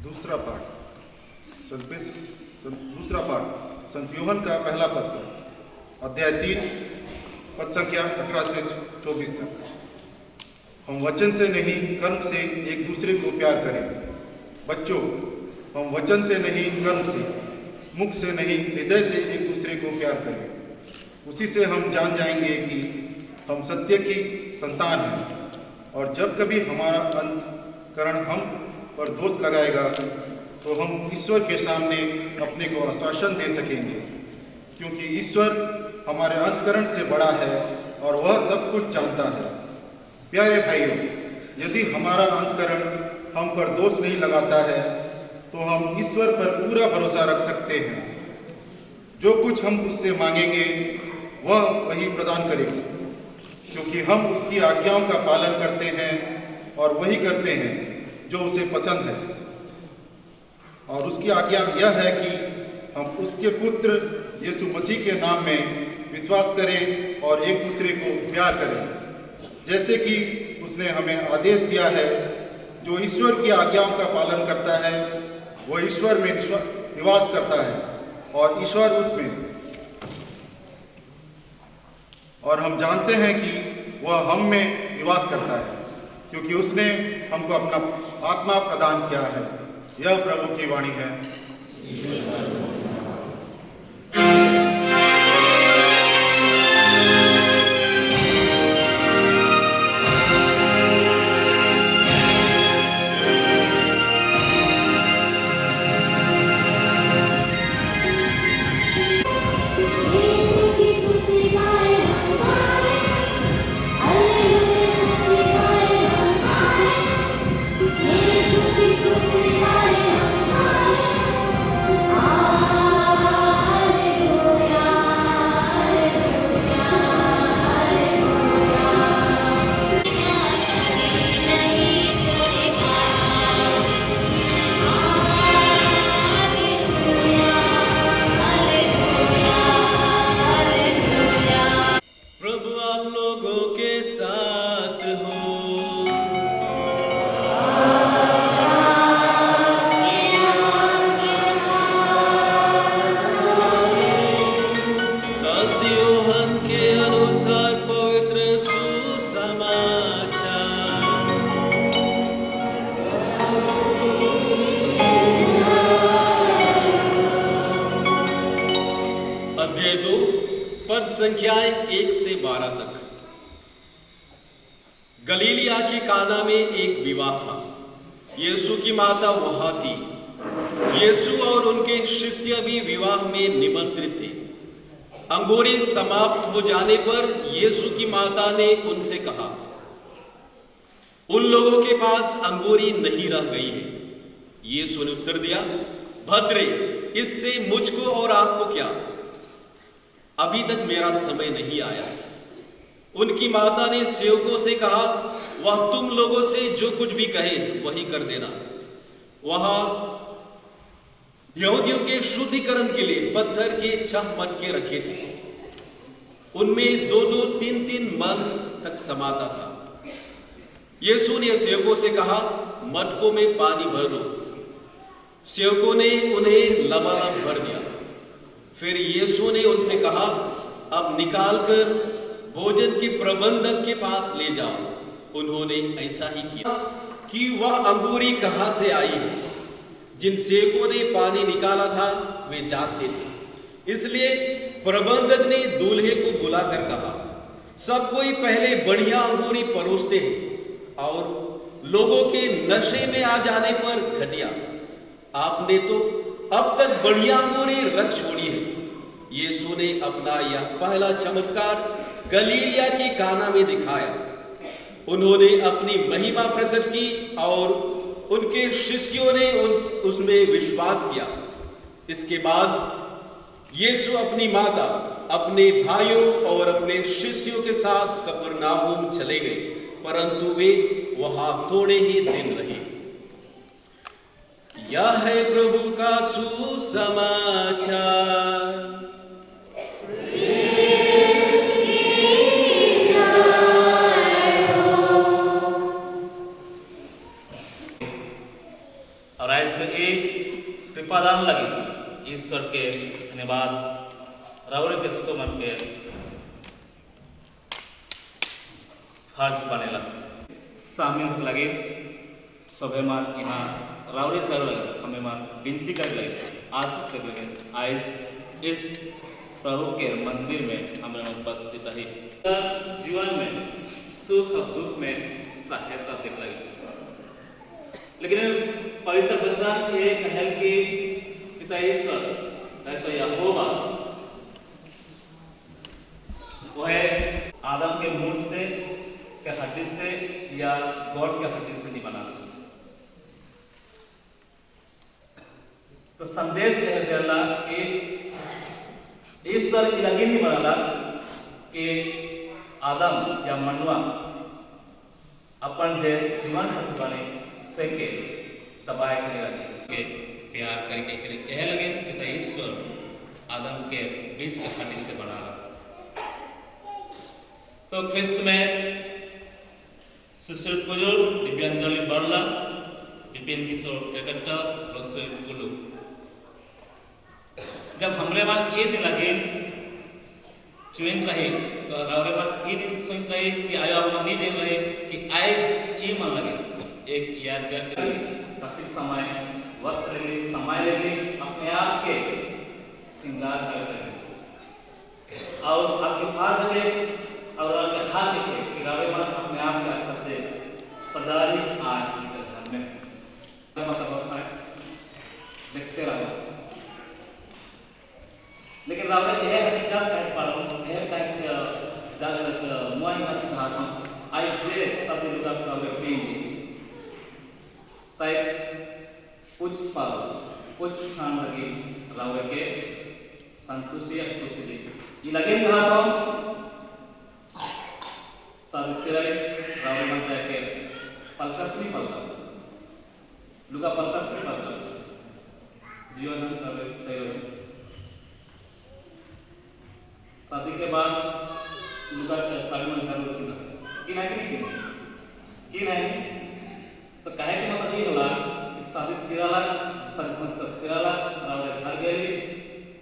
दूसरा पाठ दूसरा पाठ संत यूहन्ना का पहला पत्र अध्याय 3 पद संख्या 18 से 24 तक। हम वचन से नहीं कर्म से एक दूसरे को प्यार करें। बच्चों, हम वचन से नहीं कर्म से, मुख से नहीं हृदय से एक दूसरे को प्यार करें। उसी से हम जान जाएंगे कि हम सत्य की संतान हैं। और जब कभी हमारा अंतकरण हम पर दोष लगाएगा तो हम ईश्वर के सामने अपने को आश्वासन दे सकेंगे, क्योंकि ईश्वर हमारे अंतकरण से बड़ा है और वह सब कुछ जानता है। प्यारे भाइयों, यदि हमारा अंतकरण हम पर दोष नहीं लगाता है तो हम ईश्वर पर पूरा भरोसा रख सकते हैं। जो कुछ हम उससे मांगेंगे वह वही प्रदान करेगा, क्योंकि हम उसकी आज्ञाओं का पालन करते हैं और वही करते हैं जो उसे पसंद है। और उसकी आज्ञा यह है कि हम उसके पुत्र यीशु मसीह के नाम में विश्वास करें और एक दूसरे को प्यार करें, जैसे कि उसने हमें आदेश दिया है। जो ईश्वर की आज्ञाओं का पालन करता है वह ईश्वर में निवास करता है और ईश्वर उसमें। और हम जानते हैं कि वह हम में निवास करता है, क्योंकि उसने हमको अपना आत्मा प्रदान किया है। यह प्रभु की वाणी है। संख्याएं 1 से 12 तक। गलीलिया के काना में एक विवाह था। यीशु की माता वहां थी। यीशु और उनके शिष्य भी विवाह में निमंत्रित थे। अंगूरी समाप्त हो जाने पर यीशु की माता ने उनसे कहा, उन लोगों के पास अंगूरी नहीं रह गई है। यीशु ने उत्तर दिया, भद्रे, इससे मुझको और आपको क्या? अभी तक मेरा समय नहीं आया। उनकी माता ने सेवकों से कहा, वह तुम लोगों से जो कुछ भी कहे वही कर देना। वहां यहूदियों के शुद्धिकरण के लिए पत्थर के 6 मटके रखे थे। उनमें 2-2, 3-3 मन तक समाता था। यीशु ने सेवकों से कहा, मटकों में पानी भर दो। सेवकों ने उन्हें लबालब भर दिया। फिर यीशु ने उनसे कहा, अब निकालकर भोजन के प्रबंधक के पास ले जाओ। उन्होंने ऐसा ही किया। कि वह अंगूरी कहां से आई है? जिन सेवकों ने पानी निकाला था वे जानते थे। इसलिए प्रबंधक ने दूल्हे को बुलाकर कहा, सब कोई पहले बढ़िया अंगूरी परोसते हैं और लोगों के नशे में आ जाने पर घटिया। आपने तो अब तक बढ़िया अंगूरी रख छोड़ी है। यीशु ने अपना यह पहला चमत्कार गलीलिया के काना में दिखाया। उन्होंने अपनी महिमा प्रकट की और उनके शिष्यों ने उसमें विश्वास किया। इसके बाद यीशु अपनी माता, अपने भाइयों और अपने शिष्यों के साथ कफरनाहूम चले गए, परंतु वे वहां थोड़े ही दिन रहे। यह है प्रभु का सुसमाचार। और आज आज के एक कृपादान लगी ईश्वर के धन्यवाद रावण के सुमन के फर्ज बने लगे शामिल लगे सभे मान यहाँ रावड़े चल लगे हमें मान विनती कर लगे आशीष कर लगे आज इस प्रभु के मंदिर में हमें उपस्थित रही जीवन में सुख और दुख में सहायता दिख लगी। लेकिन पवित्र वचन ये कहल कि पिता ईश्वर तो यहोवा वह आदम के मुंह से के हड्डी से या गॉड के हड्डी से नहीं बना। तो संदेश यह दिला कि ईश्वर की लगी नहीं बनाला कि आदम या मनुआ अपन जे जीवन शक्ति बने से के दबाए के लगे प्यार करके कह लगे कि ईश्वर आदम के बीच के हड्डी से बना। तो ख्रिस्त में शिशु पुजुल दिव्यांजलि बरला विपिन किशोर टेकट्टा रसोई गुलू जब हमरे मन ये दिन लगे चुन रहे तो रावरे मन ये दिन सोच रहे कि आयो आप नहीं जान रहे कि आज ये मन लगे एक यादगार के काफी समय वक्त लगे समय लगे अपने आप के श्रृंगार कर रहे और आपके पास जगह और आपके हाथ के कि रावरे मन अपने आप के अच्छा से सजा ली आज के घर में मतलब है देखते रहो। लेकिन रावरे यह हकीकत कह पालो यह कह जागर मुआई का सिद्धांत हम आई जे सब लोग रावरे पेंगे शायद कुछ पालो कुछ खान लगे रावरे के संतुष्टि या खुशी दी ये लगे कहा तो सब सिराई रावरे मन जाके पलकत नहीं पलता लुका पलकत नहीं पलता जीवन रावरे तैयार शादी के बाद लुका साड़ी में घर की नहीं तो कहे कि मतलब ये होला कि शादी सिराला शादी संस्कार सिराला रावरे घर गए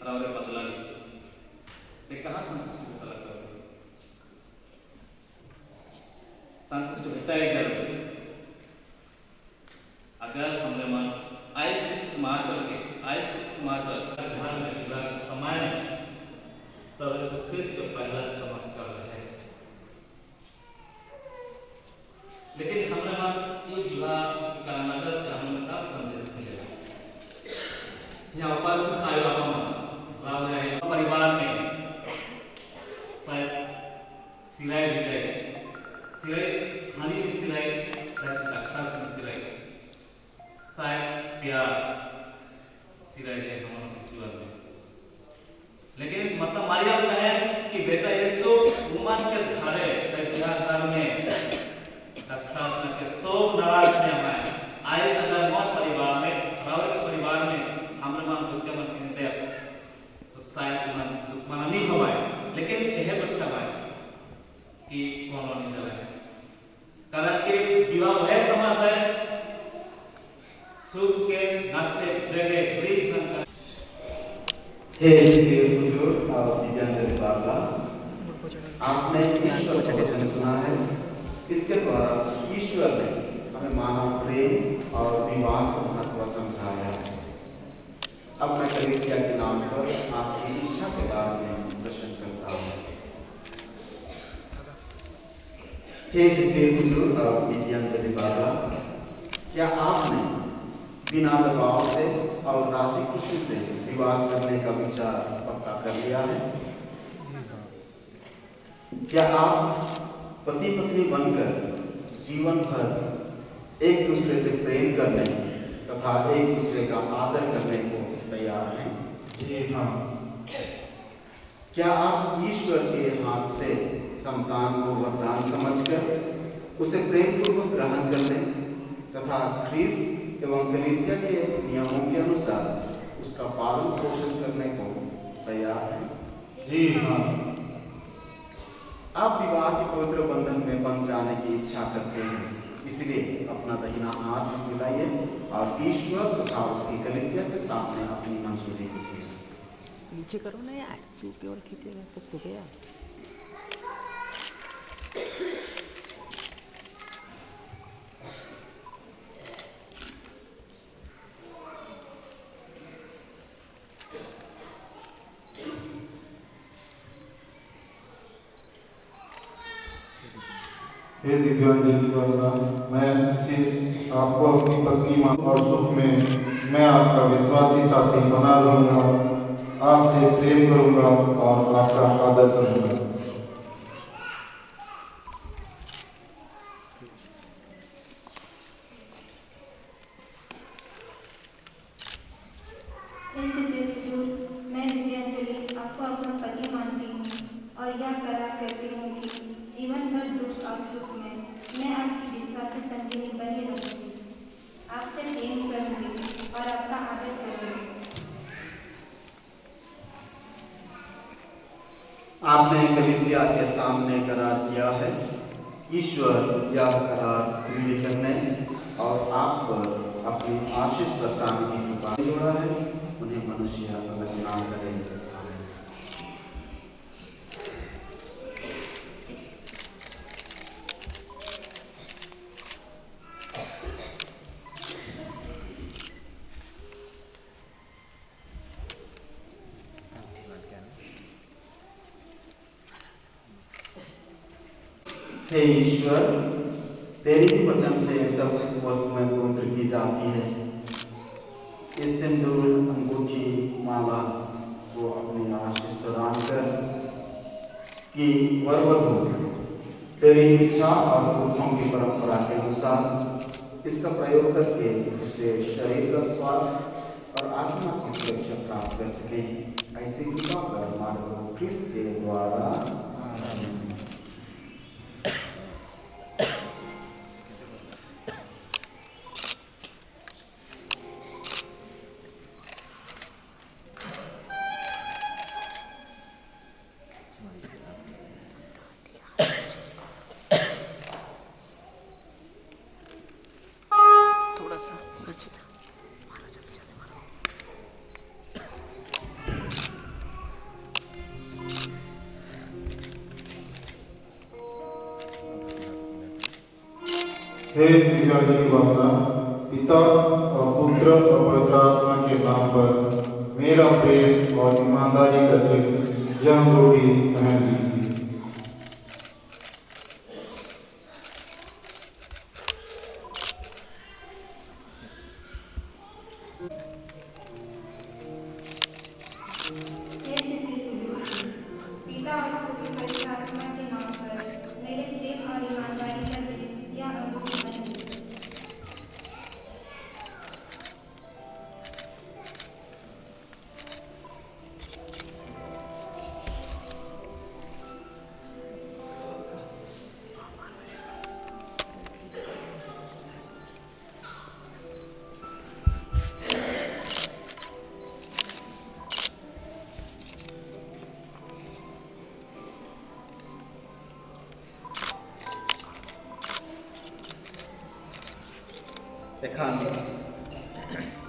रावरे बदला ये कहाँ संतुष्टि होता लगता है संतुष्टि होता है जरूर अगर हमने मन आज किसी समाज के आज किसी समाज घर में विवाह के समय तब यीशु ख्रिस्त पहला चमत्कार है। लेकिन हमारे मन ये विवाह कराना से हमें का संदेश मिलेगा यहाँ उपस्थित आयो राव है परिवार में शायद सिलाई भी जाए सिलाई हानि भी सिलाई शायद डॉक्टर से सिलाई शायद प्यार सिलाई है हमारे जीवन में। लेकिन मतलब हमारी आप है कि बेटा यीशु उमर के घरे घर में दक्षासन के सो नाराज में हमारे आए अगर मौत परिवार में रावल के परिवार में हमने मन दुख के मन दे तो शायद मन दुख मना नहीं होवाए लेकिन यह बच्चा भाई कि कौन नहीं दे कारण के विवाह वह समाज है सुख के नक्शे देगे ब्रिज बन हे बुजुर्ग और दिव्यांजलि बाबा आपने ईश्वर का वचन सुना है। इसके द्वारा ईश्वर ने हमें मानव प्रेम और विवाह का महत्व समझाया है। अब मैं कलीसिया के नाम पर आपकी इच्छा के बारे में प्रश्न करता हूँ। हे शिष्य बुजुर्ग और दिव्यांजलि बाबा क्या आपने बिना दबाव से और राजी खुशी से विवाह करने का विचार पक्का कर लिया है? क्या आप पति पत्नी बनकर जीवन भर एक दूसरे से प्रेम करने तथा एक दूसरे का आदर करने को तैयार हैं? जी हाँ। क्या आप ईश्वर के हाथ से संतान को वरदान समझकर उसे प्रेम पूर्वक ग्रहण करने तथा ख्रीस्त एवं कलीसिया के नियमों के अनुसार उसका पालन पोषण करने को तैयार हैं? जी हाँ। आप विवाह के पवित्र बंधन में बंध जाने की इच्छा करते हैं इसलिए अपना दाहिना हाथ मिलाइए और ईश्वर तथा उसकी कलीसिया के सामने अपनी मंजूरी दीजिए। नीचे करो ना यार, तू केवल खींचेगा तो टूटेगा। हे दिव्यांजलि वाला, मैं शिष्य आपको अपनी पत्नी और सुख में मैं आपका विश्वासी साथी बना लूंगा, आपसे प्रेम करूंगा और आपका आदर करूंगा। मैं दिव्यांजलि आपको अपना पति मानती हूँ और यह करार करती हूँ कि जीवन भर दुख और सुख में मैं आपकी विश्वासी संगिनी बनी रहूंगी, आपसे प्रेम करूंगी और आपका आदर करूंगी। आपने कलीसिया के सामने करार किया है। ईश्वर यह करार पूरी करने और आप पर अपनी आशीष बरसाने की कृपा जोड़ा है। उन्हें मनुष्य अलग ना करे। हे ईश्वर, तेरी ही वचन से सब वस्तुएं पवित्र की जाती है। इस सिंदूर, अंगूठी, माला को अपनी आशीष प्रदान कर कि वरवधु तेरी इच्छा और पुरखों की परंपरा के अनुसार इसका प्रयोग करके उसे शरीर का स्वास्थ्य और आत्मा की सुरक्षा प्राप्त कर सके। ऐसी कृपा कर हमारे प्रभु ख्रिस्त के द्वारा। आमीन। थोड़ा सा बच हे दिव्यांजलि वाला, पिता और पुत्र और पवित्र आत्मा के नाम पर मेरा प्रेम और ईमानदारी का चिन्ह यह अंगूठी पहन लीजिए। पिता और पुत्र पवित्र आत्मा के नाम पर मेरे प्रेम और ईमानदारी का चिन्ह यह अंगूठी पहन लीजिए।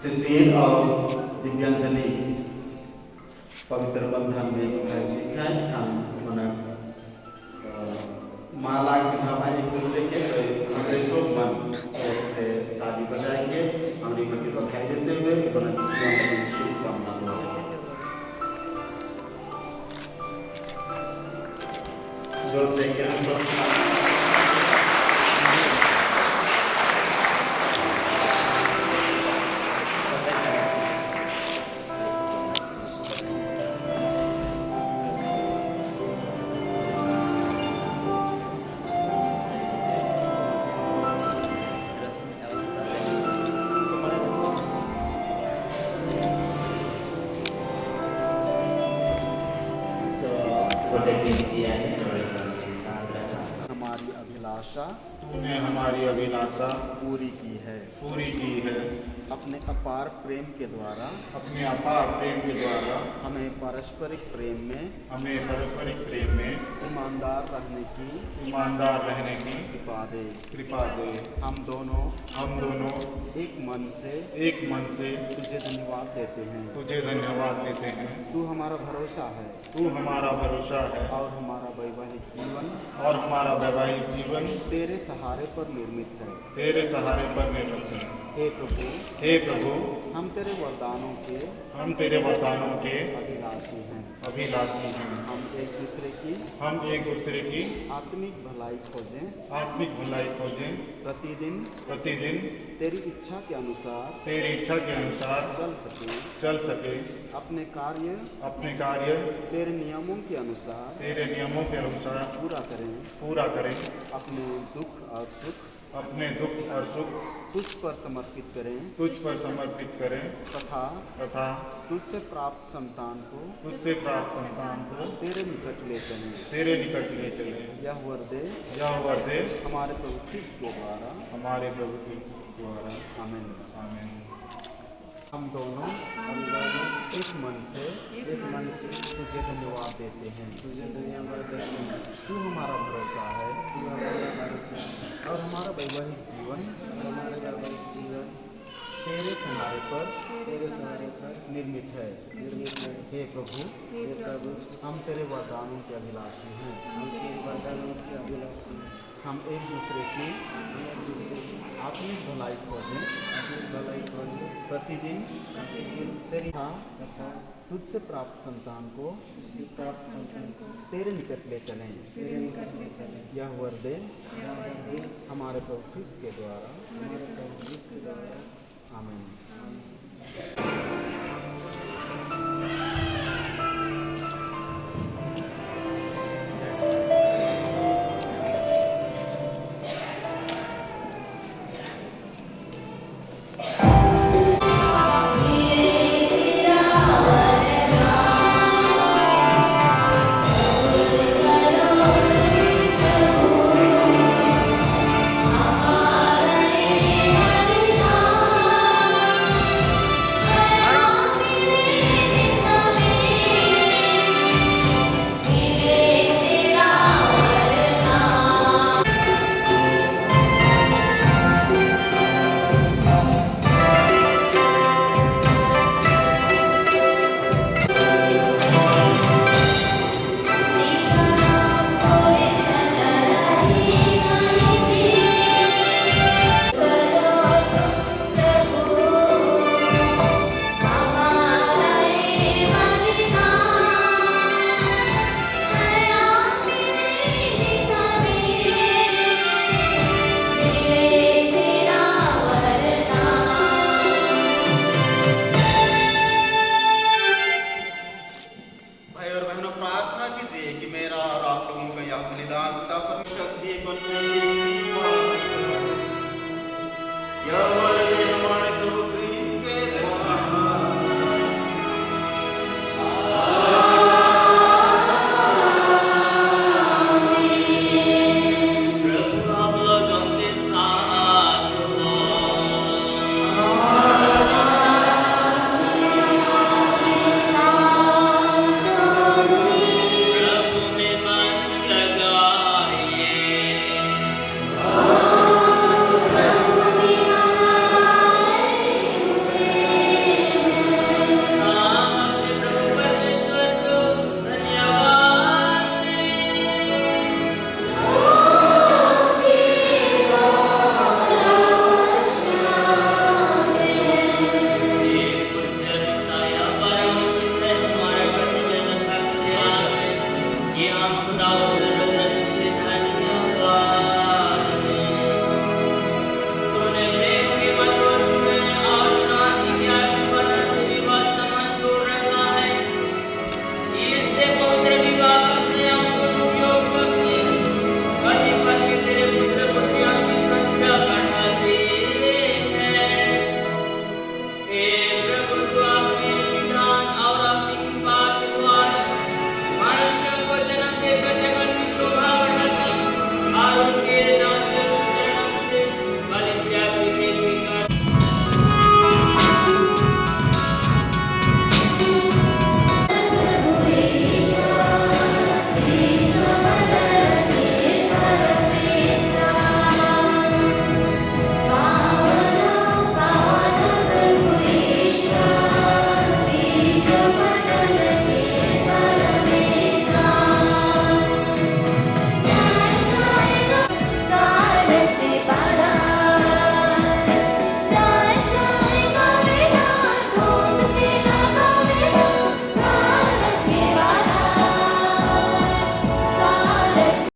शिशिर और दिव्यांजलि पवित्र बंधन में माला की भावना एक दूसरे के अंग्रेजों मन से ताली बजाएंगे। अमेरिका की बधाई देते हुए शुभकामना जो से हमारी अभिलाषा तूने हमारी अभिलाषा पूरी की है। अपने अपार प्रेम के द्वारा अपने अपार प्रेम के द्वारा हमें पारस्परिक प्रेम में ईमानदार रहने की कृपा दे। हम दोनों एक मन से तुझे धन्यवाद देते हैं। तू हमारा भरोसा है और हमारा वैवाहिक जीवन तेरे सहारे पर निर्मित है। हे प्रभु हम तेरे वरदानों के अभिलाषी हैं। हम एक दूसरे की आत्मिक भलाई खोजें। प्रतिदिन तेरी इच्छा के अनुसार चल सके। अपने कार्य तेरे नियमों के अनुसार पूरा करें। अपने दुख और सुख तुझ पर समर्पित करें तथा तुझसे प्राप्त संतान को तेरे निकट ले चलें। यह वर दे हमारे प्रभु ख्रिस्त के द्वारा। आमीन। हम दोनों एक मन से तुझे धन्यवाद देते हैं। तू हमारा भरोसा है और हमारा वैवाहिक जीवन तेरे सहारे पर निर्मित है। हे प्रभु हम तेरे वरदानों के अभिलाषी हैं। हम एक दूसरे की आत्मिक भलाई खोजें। प्रतिदिन तेरी तुझसे प्राप्त संतान को तेरे निकट ले चलें। यह वर दे हमारे प्रभु ख्रिस्त के द्वारा। आमीन।